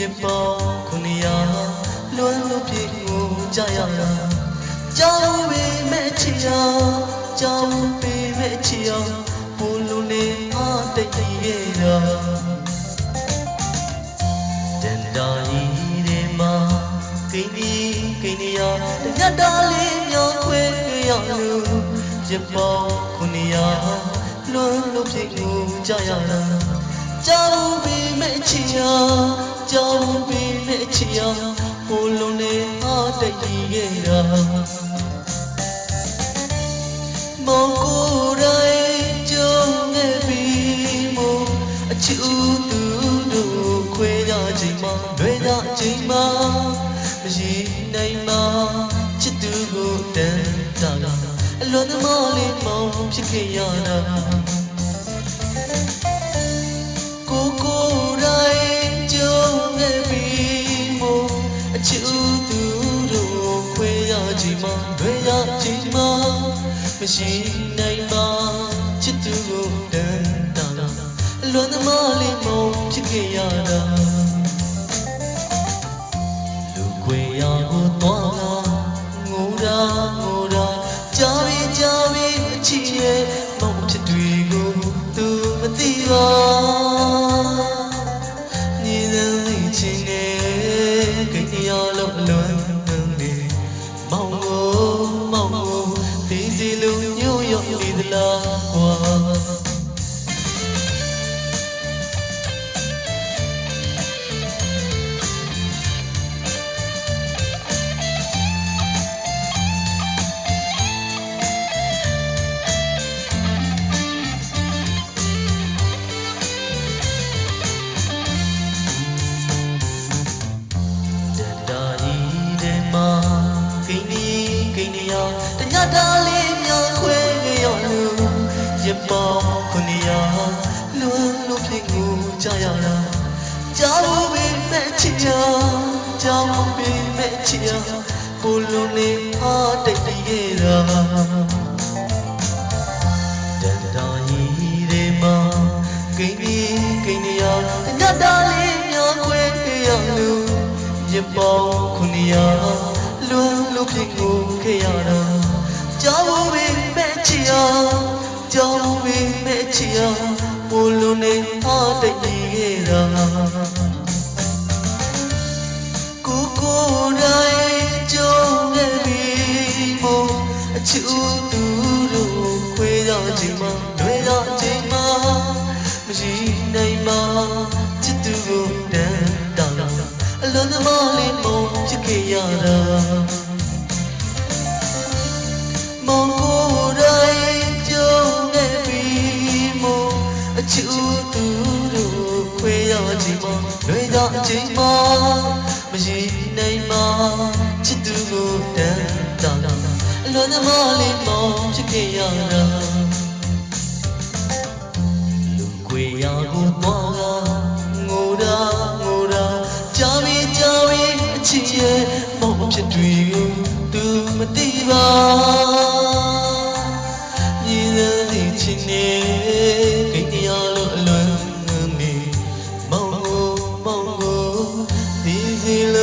ရင်ပေါခုနှစ်ရာလွမ်းလို့ပြေကိုကြရတာကြောင်းပေမဲ့ချီအောင်ကြောင်းပေမဲ့ချီအောင်ဘုံလုံးနေအားတည်ခဲ့တာတန်တာကြီးတွေမှာကိန်းဒီယာတညတာလေးမျောခွေရလို့ရင်ပေါခုနှစ်ရာလွမ်းလို့ပြေကိုကြရတာကြောင်းပေမဲ့ချီအောင်ကြောင်းပေမဲ့ချီအောင်ဘုံလုံးနေအားတည်ခဲ့တာမောင်ကိုယ်တိုင်ကြုံခဲ့ပြီးမို့အချူသူတို့ခွဲကြချိန်မှာလွဲကြချိန်မှာမရှိနိုင်မှာချစ်သူကိုတန်တာအလွန်သမားလေးမောင်ဖြစ်ခဲ့ရတာကိုယ်တိုင်ကြုံခဲ့ပြီးမို့အချူသူတို့ခွဲကြချိန်မှာလွဲကြချိန်မှာမရှိနိုင်ပါချစ်သူကိုတန်တာအလွန်သမားလေးမောင်ဖြစ်ခဲ့ရတာလူခွေရကိုသွားလာငိုတာကြားပြီးအချစ်ရဲ့မောင်ဖြစ်တွေကိုသူမသိပါညီတဲ့လေးချင်းနဲ့ကိန်းရလို့အလွန်နေမောင်ကိုဒီလိုညို့ရောက်နေသလားကွာကိန်းရတညတာလေးမြောင်ခွဲရလို့ရင်ပေါခုနှစ်ရာလွမ်းလို့ပြေကိုကြရတာကြောင်းပေမဲ့ချစ်ကြောင်းပေမဲ့ချစ်ဘုံလုံးနေအားတည်ခဲ့တာတန်တာကြီးတွေမှာကိန်းရတညတာလေးမြောင်ခွဲရလို့ရင်ပေါခုနှစ်ရာလွမ်းလို့ပြေကိုခဲ့ရတာကြောင်းပေမဲ့ချီအောင်ကြောင်းပေမဲ့ချီအောင်ဘုံလုံးနေအားတည်ခဲ့တာကိုယ်တိုင်ကြုံခဲ့ပြီးမို့အချူသူတို့ခွေရချိန်မှာလွဲရချိန်မှာမရှိနိုင်ပါချစ်သူကိုတန်တာအလွန်သမားလေးမောင်ဖြစ်ခဲ့ရတာမောင်ကိုယ်တိုင်ကြုံခဲ့ပြီးမို့အချူသူတို့ခွဲရချိန်မှာလွဲကြချိန်မှာမရှိနိုင်ပါချစ်သူကိုတန်တာအလွန်သမားလေးမောင်ဖြစ်ခဲ့ရတာလူခွေရကိုသွားငိုတာကြားပြီးအချစ်ရဲ့မောင်ဖြစ်တွေကိုသူမသိပါညီတဲ့ချင်းနဲ့ကိန်းရလို့အလွန်နေမောင်ကိုဒီစီလို